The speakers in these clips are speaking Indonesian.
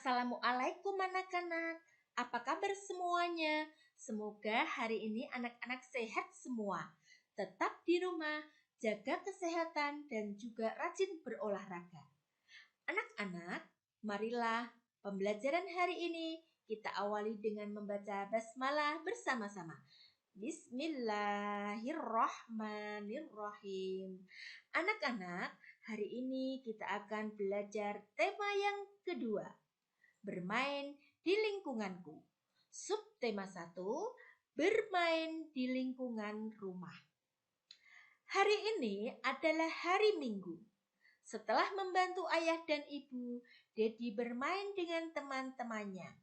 Assalamualaikum anak-anak. Apa kabar semuanya? Semoga hari ini anak-anak sehat semua. Tetap di rumah, jaga kesehatan dan juga rajin berolahraga. Anak-anak, marilah pembelajaran hari ini kita awali dengan membaca basmalah bersama-sama. Bismillahirrahmanirrahim. Anak-anak, hari ini kita akan belajar tema yang kedua. Bermain di lingkunganku. Subtema 1, bermain di lingkungan rumah. Hari ini adalah hari Minggu. Setelah membantu ayah dan ibu, Dedi bermain dengan teman-temannya.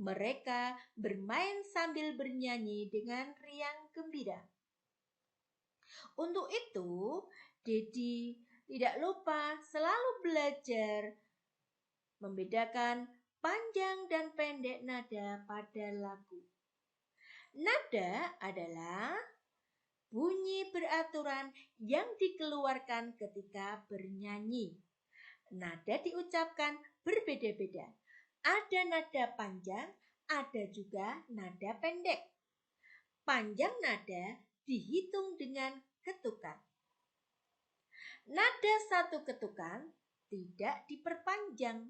Mereka bermain sambil bernyanyi dengan riang gembira. Untuk itu, Dedi tidak lupa selalu belajar membedakan panjang dan pendek nada pada lagu. Nada adalah bunyi beraturan yang dikeluarkan ketika bernyanyi. Nada diucapkan berbeda-beda. Ada nada panjang, ada juga nada pendek. Panjang nada dihitung dengan ketukan. Nada satu ketukan tidak diperpanjang.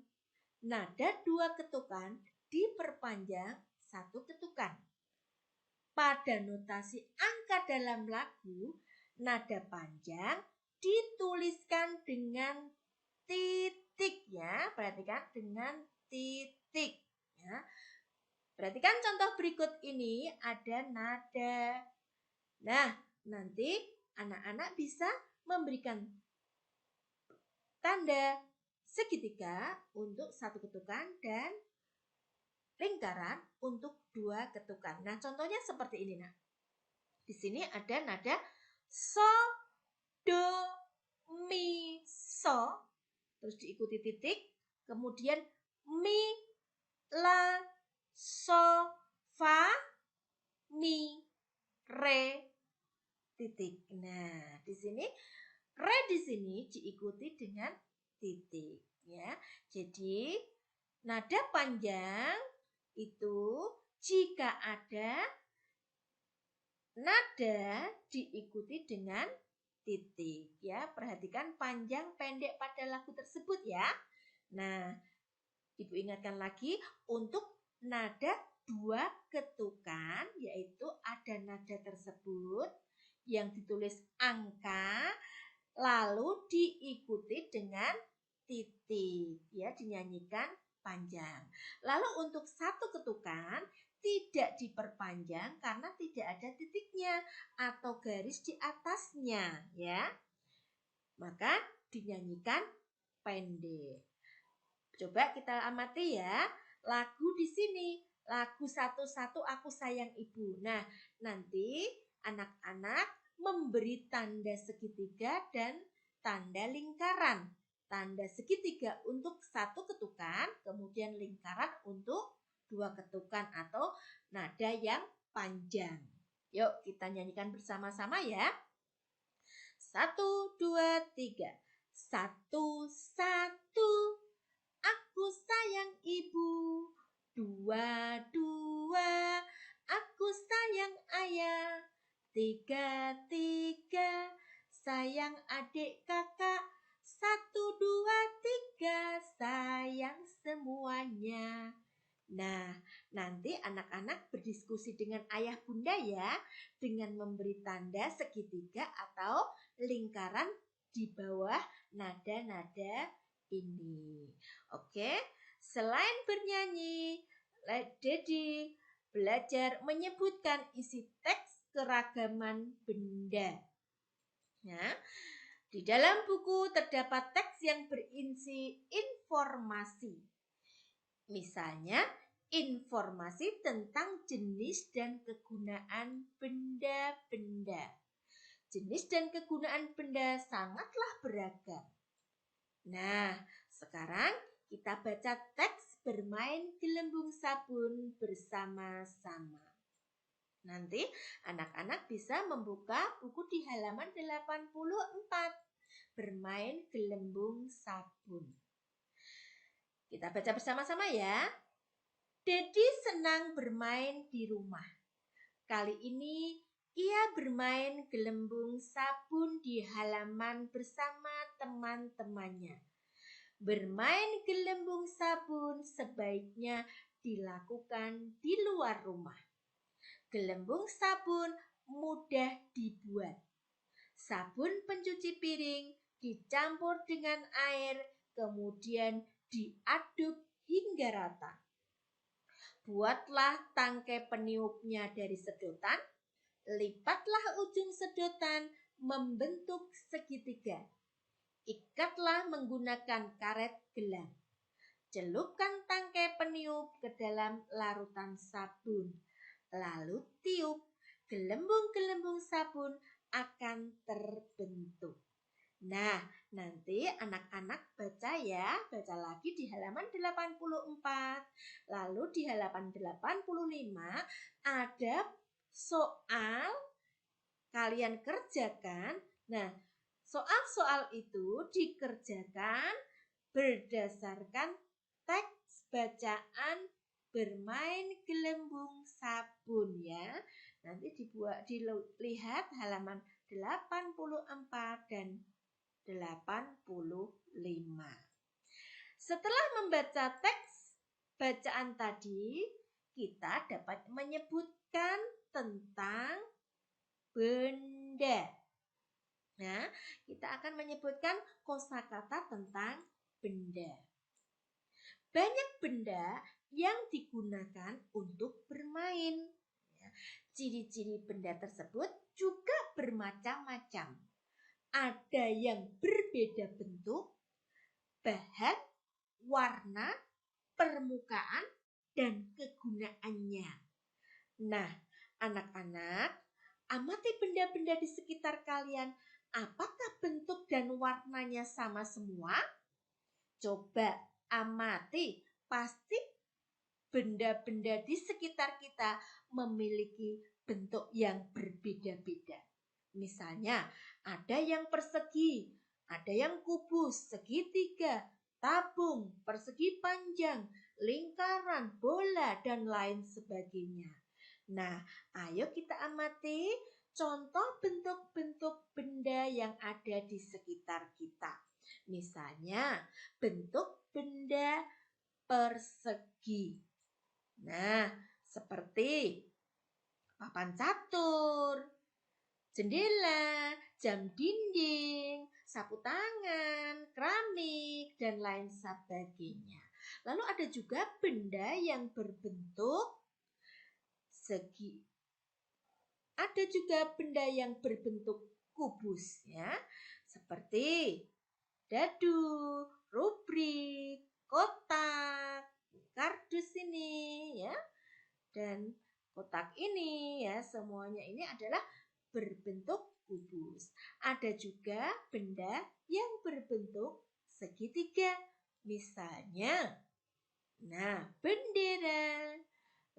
Nada dua ketukan diperpanjang satu ketukan. Pada notasi angka dalam lagu, nada panjang dituliskan dengan titik ya. Perhatikan dengan titik ya. Perhatikan contoh berikut ini ada nada. Nah, nanti anak-anak bisa memberikan tanda segitiga untuk satu ketukan dan lingkaran untuk dua ketukan. Nah, contohnya seperti ini. Nah, di sini ada nada so, do, mi, so, terus diikuti titik, kemudian mi, la, so, fa, mi, re, titik. Nah, di sini re di sini diikuti dengan titik ya. Jadi nada panjang itu jika ada nada diikuti dengan titik ya. Perhatikan panjang pendek pada lagu tersebut ya. Nah, Ibu ingatkan lagi untuk nada dua ketukan, yaitu ada nada tersebut yang ditulis angka lalu diikuti dengan titik ya, dinyanyikan panjang. Lalu untuk satu ketukan tidak diperpanjang karena tidak ada titiknya atau garis di atasnya ya. Maka dinyanyikan pendek. Coba kita amati ya. Lagu di sini, lagu satu-satu Aku Sayang Ibu. Nah, nanti anak-anak memberi tanda segitiga dan tanda lingkaran. Tanda segitiga untuk satu ketukan, kemudian lingkaran untuk dua ketukan atau nada yang panjang. Yuk kita nyanyikan bersama-sama ya. 1, 2, 3. 1, 1. Aku sayang ibu. 2, 2. Aku sayang ayah. 3, 3. Sayang adik kakak. 1, 2, 3. Sayang semuanya. Nah, nanti anak-anak berdiskusi dengan ayah bunda ya, dengan memberi tanda segitiga atau lingkaran di bawah nada-nada ini. Oke, selain bernyanyi, Dedi belajar menyebutkan isi teks keragaman benda. Ya, di dalam buku terdapat teks yang berisi informasi. Misalnya, informasi tentang jenis dan kegunaan benda-benda. Jenis dan kegunaan benda sangatlah beragam. Nah, sekarang kita baca teks bermain gelembung sabun bersama-sama. Nanti anak-anak bisa membuka buku di halaman 84. Bermain gelembung sabun. Kita baca bersama-sama ya. Dedi senang bermain di rumah. Kali ini ia bermain gelembung sabun di halaman bersama teman-temannya. Bermain gelembung sabun sebaiknya dilakukan di luar rumah. Gelembung sabun mudah dibuat. Sabun pencuci piring dicampur dengan air, kemudian diaduk hingga rata. Buatlah tangkai peniupnya dari sedotan, lipatlah ujung sedotan membentuk segitiga. Ikatlah menggunakan karet gelang. Celupkan tangkai peniup ke dalam larutan sabun. Lalu tiup, gelembung-gelembung sabun akan terbentuk. Nah, nanti anak-anak baca ya, baca lagi di halaman 84. Lalu di halaman 85 ada soal kalian kerjakan. Nah, soal-soal itu dikerjakan berdasarkan teks bacaan bermain gelembung sabun ya. Nanti dilihat halaman 84 dan 85. Setelah membaca teks bacaan tadi, kita dapat menyebutkan tentang benda. Nah, kita akan menyebutkan kosakata tentang benda. Banyak benda yang digunakan untuk bermain. Ciri-ciri benda tersebut juga bermacam-macam. Ada yang berbeda bentuk, bahan, warna, permukaan, dan kegunaannya. Nah, anak-anak, amati benda-benda di sekitar kalian. Apakah bentuk dan warnanya sama semua? Coba amati, pasti benda-benda di sekitar kita memiliki bentuk yang berbeda-beda. Misalnya, ada yang persegi, ada yang kubus, segitiga, tabung, persegi panjang, lingkaran, bola, dan lain sebagainya. Nah, ayo kita amati contoh bentuk-bentuk benda yang ada di sekitar kita. Misalnya, bentuk benda persegi. Nah, seperti papan catur, jendela, jam dinding, sapu tangan, keramik, dan lain sebagainya. Lalu ada juga benda yang berbentuk segi. Ada juga benda yang berbentuk kubus ya, seperti dadu, rubrik, kotak, kardus ini ya, dan kotak ini ya, semuanya ini adalah berbentuk kubus. Ada juga benda yang berbentuk segitiga, misalnya, nah, bendera.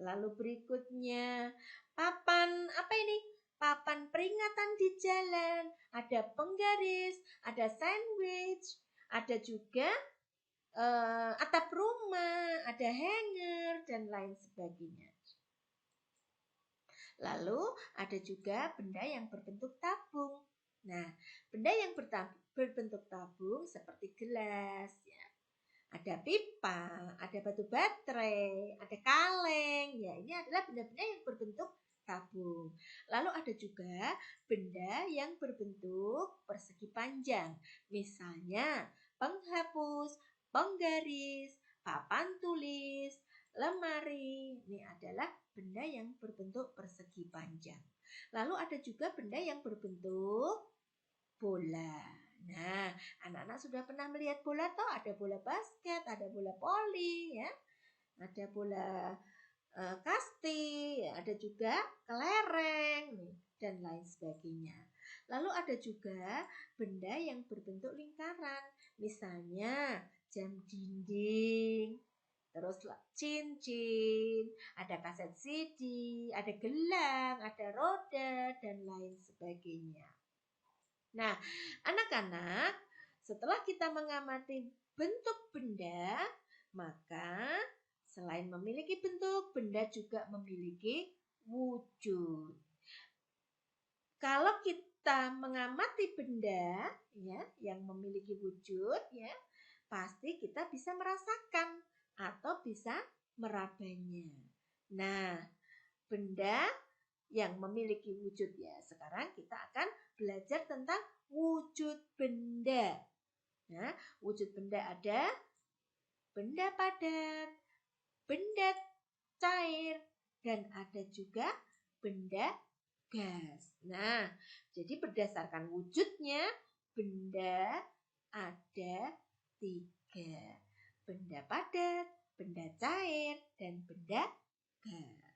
Lalu berikutnya, papan apa ini? Papan peringatan di jalan, ada penggaris, ada sandwich, ada juga atap rumah, ada hanger, dan lain sebagainya. Lalu ada juga benda yang berbentuk tabung. Nah, benda yang berbentuk tabung seperti gelas, ya. Ada pipa, ada batu baterai, ada kaleng. Ya, ini adalah benda-benda yang berbentuk tabung. Lalu ada juga benda yang berbentuk persegi panjang. Misalnya penghapus, penggaris, papan tulis, lemari. Ini adalah benda yang berbentuk persegi panjang. Lalu ada juga benda yang berbentuk bola. Nah, anak-anak sudah pernah melihat bola toh? Ada bola basket, ada bola voli, ya, ada bola kasti, ada juga kelereng, dan lain sebagainya. Lalu ada juga benda yang berbentuk lingkaran, misalnya jam dinding, terus cincin, ada kaset CD, ada gelang, ada roda, dan lain sebagainya. Nah, anak-anak, setelah kita mengamati bentuk benda, Maka selain memiliki bentuk, benda juga memiliki wujud. Kalau kita mengamati benda ya yang memiliki wujud ya, pasti kita bisa merasakan atau bisa merabanya. Nah, benda yang memiliki wujud ya. Sekarang kita akan belajar tentang wujud benda. Nah, wujud benda ada benda padat, benda cair, dan ada juga benda gas. Nah, jadi berdasarkan wujudnya, benda ada 3. Benda padat, benda cair, dan benda gas.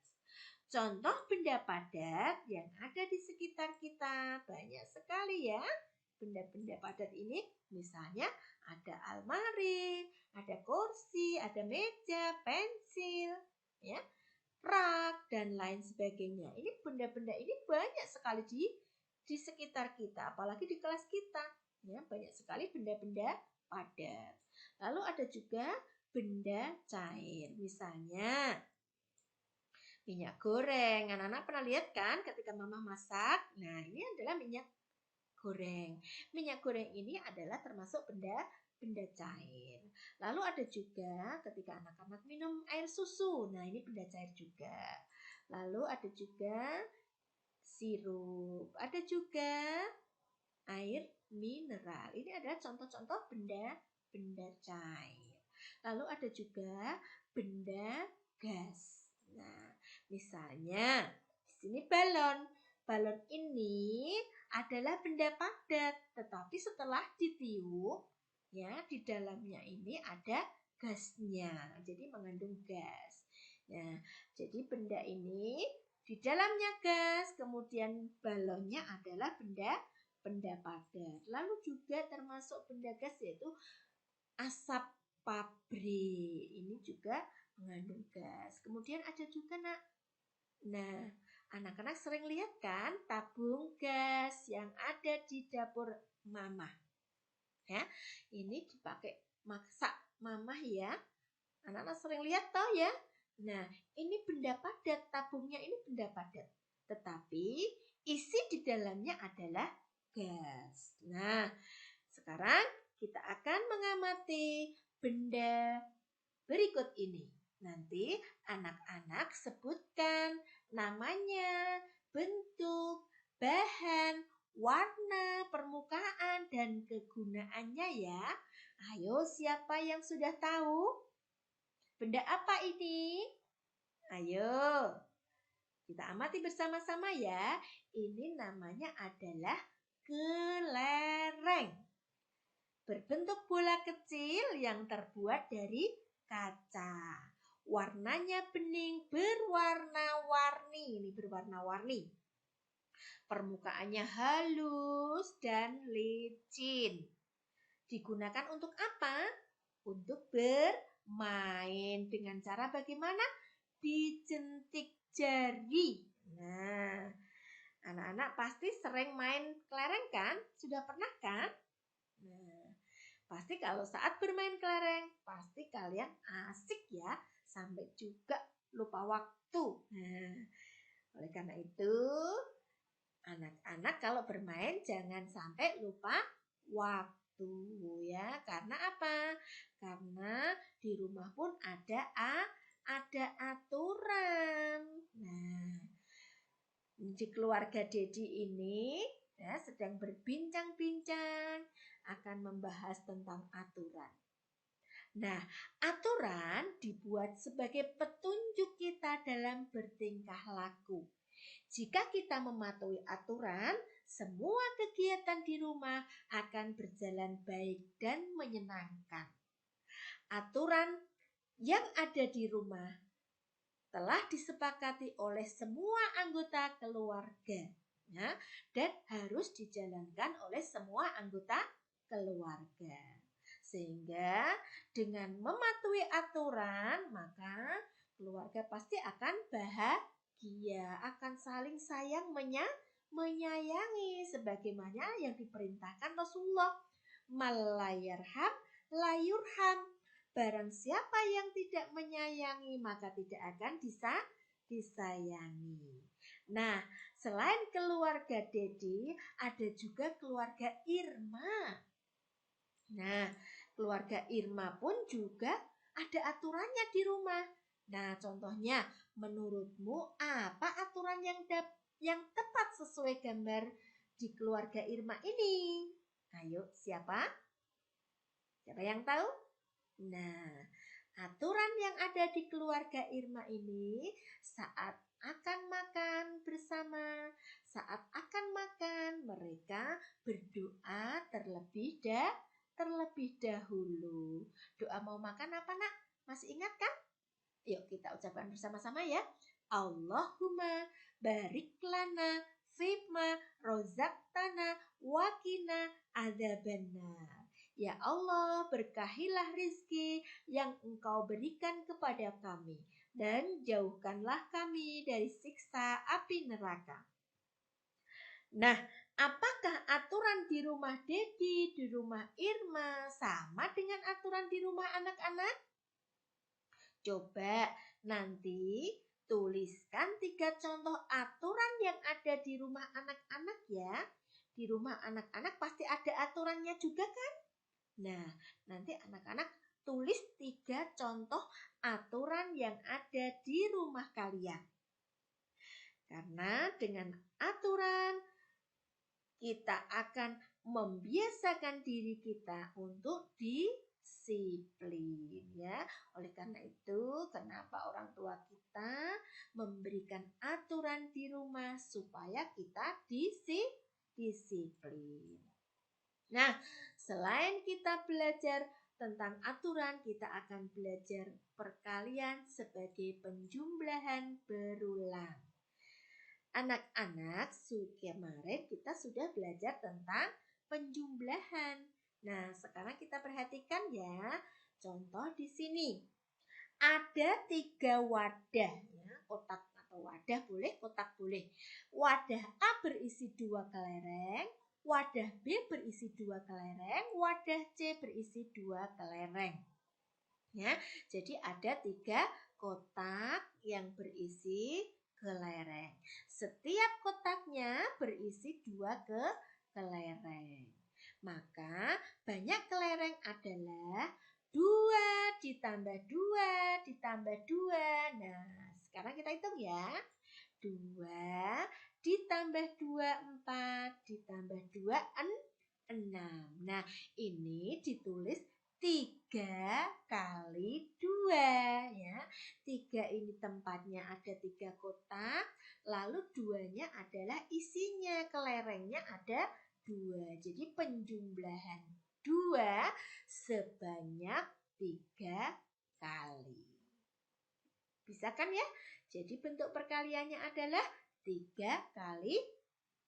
Contoh benda padat yang ada di sekitar kita banyak sekali ya. Benda-benda padat ini misalnya ada almari, ada kursi, ada meja, pensil, ya, rak, dan lain sebagainya. Ini benda-benda ini banyak sekali di sekitar kita, apalagi di kelas kita. Ya, banyak sekali benda-benda padat. Lalu ada juga benda cair, misalnya minyak goreng. Anak-anak pernah lihat kan ketika mama masak? Nah, ini adalah minyak goreng. Minyak goreng ini adalah termasuk benda cair. Lalu ada juga ketika anak-anak minum air susu. Nah, ini benda cair juga. Lalu ada juga sirup. Ada juga air mineral. Ini adalah contoh-contoh benda cair. Lalu ada juga benda gas. Nah, misalnya di sini balon. Balon ini adalah benda padat, tetapi setelah ditiup, ya di dalamnya ini ada gasnya. Jadi mengandung gas. Nah, jadi benda ini di dalamnya gas, kemudian balonnya adalah benda padat. Lalu juga termasuk benda gas yaitu asap pabrik. Ini juga mengandung gas. Kemudian ada juga Nah, anak-anak sering lihat kan tabung gas yang ada di dapur mama. Ya, ini dipakai masak mama ya. Anak-anak sering lihat toh ya. Nah, ini benda padat, tabungnya ini benda padat. Tetapi isi di dalamnya adalah gas. Nah, sekarang kita akan mengamati benda berikut ini. Nanti anak-anak sebutkan namanya, bentuk, bahan, warna, permukaan, dan kegunaannya ya. Ayo, siapa yang sudah tahu? Benda apa ini? Ayo, kita amati bersama-sama ya. Ini namanya adalah kelereng. Berbentuk bola kecil yang terbuat dari kaca. Warnanya bening berwarna-warni. Ini berwarna-warni. Permukaannya halus dan licin. Digunakan untuk apa? Untuk bermain. Dengan cara bagaimana? Dijentik jari. Nah, anak-anak pasti sering main kelereng kan? Sudah pernah kan? Nah, pasti kalau saat bermain kelereng, pasti kalian asik ya, sampai juga lupa waktu. Nah, oleh karena itu, anak-anak kalau bermain jangan sampai lupa waktu ya. Karena apa? Karena di rumah pun ada aturan. Nah, di keluarga Dedi ini ya, sedang berbincang-bincang akan membahas tentang aturan. Nah, aturan dibuat sebagai petunjuk kita dalam bertingkah laku. Jika kita mematuhi aturan, semua kegiatan di rumah akan berjalan baik dan menyenangkan. Aturan yang ada di rumah telah disepakati oleh semua anggota keluarga ya, dan harus dijalankan oleh semua anggota keluarga. Sehingga dengan mematuhi aturan, maka keluarga pasti akan bahagia, akan saling sayang menyayangi sebagaimana yang diperintahkan Rasulullah. Malayarham layurham. Barang siapa yang tidak menyayangi, maka tidak akan disayangi. Nah, selain keluarga Dedi, ada juga keluarga Irma. Nah, keluarga Irma pun juga ada aturannya di rumah. Nah, contohnya, menurutmu apa aturan yang tepat sesuai gambar di keluarga Irma ini? Ayo, siapa? Siapa yang tahu? Nah, aturan yang ada di keluarga Irma ini saat akan makan bersama, saat akan makan mereka berdoa terlebih dahulu. Doa mau makan apa, Nak? Masih ingat kan? Yuk kita ucapkan bersama-sama ya. Allahumma barik lana fima rozaqtana wakina adzabannar. Ya Allah, berkahilah rizki yang Engkau berikan kepada kami dan jauhkanlah kami dari siksa api neraka. Nah, apakah aturan di rumah Dedi, di rumah Irma sama dengan aturan di rumah anak-anak? Coba nanti tuliskan 3 contoh aturan yang ada di rumah anak-anak ya. Di rumah anak-anak pasti ada aturannya juga kan? Nah, nanti anak-anak tulis 3 contoh aturan yang ada di rumah kalian. Karena dengan aturan kita akan membiasakan diri kita untuk disiplin ya. Oleh karena itu, kenapa orang tua kita memberikan aturan di rumah supaya kita disiplin. Nah, selain kita belajar tentang aturan, kita akan belajar perkalian sebagai penjumlahan berulang. Anak-anak, kemarin kita sudah belajar tentang penjumlahan. Nah, sekarang kita perhatikan ya. Contoh di sini. Ada 3 wadah ya, kotak atau wadah boleh, kotak boleh. Wadah A berisi 2 kelereng, wadah B berisi 2 kelereng, wadah C berisi 2 kelereng. Ya, jadi ada 3 kotak yang berisi kelereng. Setiap kotaknya berisi 2 kelereng. Maka banyak kelereng adalah 2 ditambah 2 ditambah 2. Nah, sekarang kita hitung ya. 2 ditambah 2, 4, ditambah 2, 6. Nah, ini ditulis 3 kali 2 ya. 3 ini tempatnya ada 3 kotak, lalu 2-nya adalah isinya, kelerengnya ada 2. Jadi penjumlahan 2 sebanyak 3 kali. Bisa kan ya? Jadi bentuk perkaliannya adalah 3 kali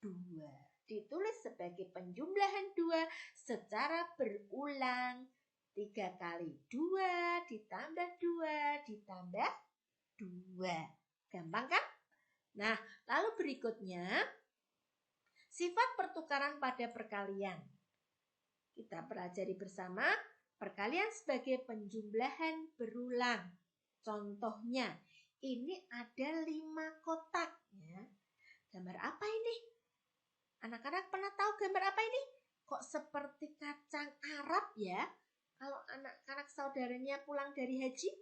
2. Ditulis sebagai penjumlahan 2 secara berulang. 3 kali 2 ditambah 2 ditambah 2. Gampang kan? Nah, lalu berikutnya sifat pertukaran pada perkalian. Kita pelajari bersama perkalian sebagai penjumlahan berulang. Contohnya, ini ada 5 kotak ya. Gambar apa ini? Anak-anak pernah tahu gambar apa ini? Kok seperti kacang Arab ya? Kalau anak-anak saudaranya pulang dari haji,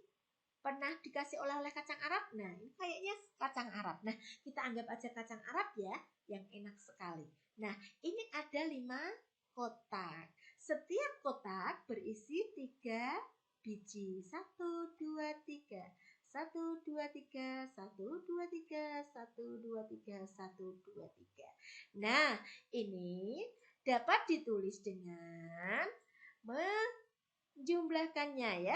pernah dikasih oleh-oleh kacang Arab? Nah, ini kayaknya kacang Arab. Nah, kita anggap aja kacang Arab ya, yang enak sekali. Nah, ini ada 5 kotak. Setiap kotak berisi 3 biji. 1, 2, 3. 1, 2, 3, 1, 2, 3, 1, 2, 3, 1, 2, 3. Nah, ini dapat ditulis dengan menjumlahkannya ya.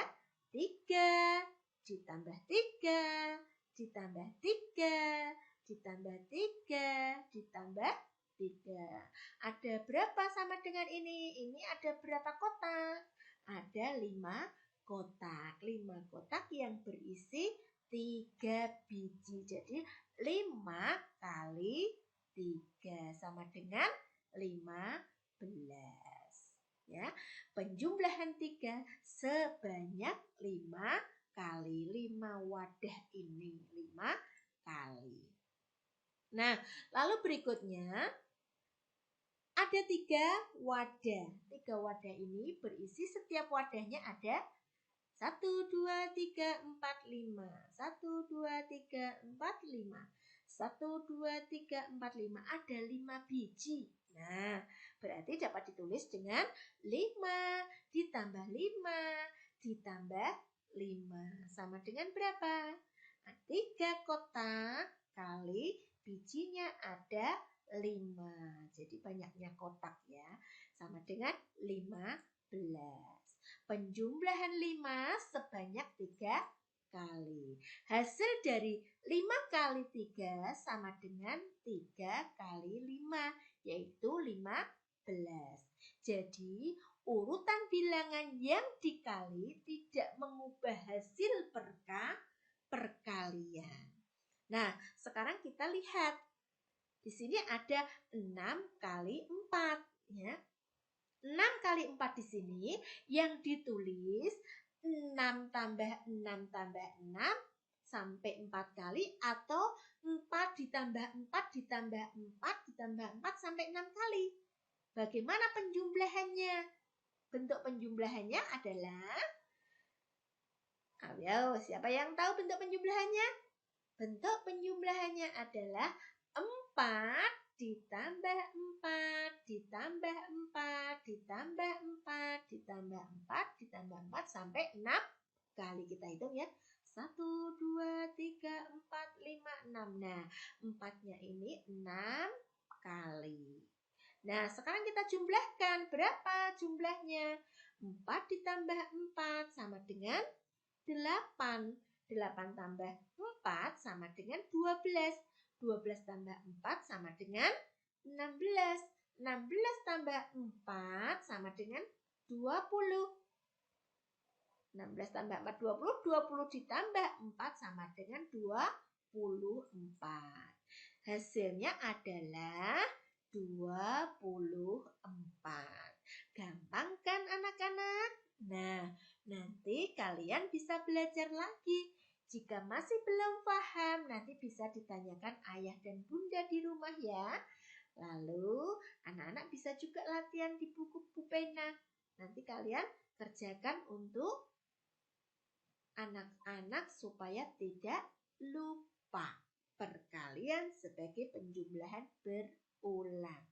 3 ditambah 3 ditambah 3 ditambah 3 ditambah 3. Ada berapa sama dengan ini? Ini ada berapa kotak? Ada 5 kotak. 5 kotak yang berisi 3 biji. Jadi 5 kali 3 sama dengan 15. Ya, penjumlahan 3 sebanyak 5 kali 5 wadah ini 5 kali. Nah, lalu berikutnya ada 3 wadah. 3 wadah ini berisi setiap wadahnya ada 1, 2, 3, 4, 5. 1, 2, 3, 4, 5. 1, 2, 3, 4, 5. Ada 5 biji. Nah, berarti dapat ditulis dengan 5 ditambah 5 ditambah 5. Sama dengan berapa? 3 kotak kali bijinya ada 5. Jadi banyaknya kotak ya. Sama dengan 15. Penjumlahan 5 sebanyak 3 kali. Hasil dari 5 kali 3 sama dengan 3 kali 5, yaitu 15. Jadi, urutan bilangan yang dikali tidak mengubah hasil perkalian. Nah, sekarang kita lihat. Di sini ada 6 kali 4. Ya. 6 kali 4 di sini yang ditulis 6 tambah 6 tambah 6 sampai 4 kali atau 4 ditambah 4 ditambah 4 ditambah 4 sampai 6 kali. Bagaimana penjumlahannya? Bentuk penjumlahannya adalah, ayo siapa yang tahu bentuk penjumlahannya? Bentuk penjumlahannya adalah 4 ditambah 4 ditambah 4 ditambah 4 ditambah 4 ditambah 4 sampai 6 kali. Kita hitung ya. 1, 2, 3, 4, 5, 6. Nah, 4-nya ini 6 kali. Nah, sekarang kita jumlahkan. Berapa jumlahnya? 4 ditambah 4 sama dengan 8. 8 tambah 4 sama dengan 12. 12 tambah 4 sama dengan 16. 16 tambah 4 sama dengan 20. 16 tambah 4, 20. 20 ditambah 4 sama dengan 24. Hasilnya adalah 24. Gampang kan anak-anak? Nah, nanti kalian bisa belajar lagi. Jika masih belum paham, nanti bisa ditanyakan ayah dan bunda di rumah ya. Lalu, anak-anak bisa juga latihan di buku pulpena. Nanti kalian kerjakan untuk anak-anak supaya tidak lupa. Perkalian sebagai penjumlahan berulang.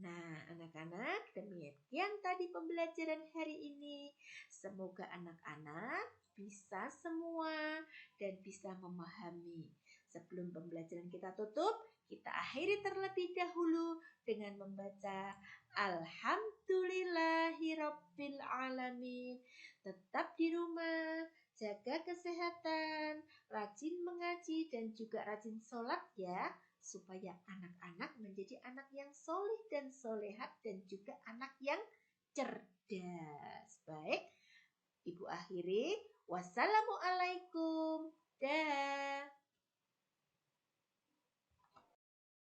Nah, anak-anak, demikian tadi pembelajaran hari ini. Semoga anak-anak bisa semua dan bisa memahami. Sebelum pembelajaran kita tutup, kita akhiri terlebih dahulu dengan membaca Alhamdulillahirabbil alamin. Tetap di rumah, jaga kesehatan, rajin mengaji dan juga rajin sholat ya, supaya anak-anak menjadi anak yang soleh dan solehat dan juga anak yang cerdas. Baik, Ibu akhiri. Wassalamualaikum. Dah.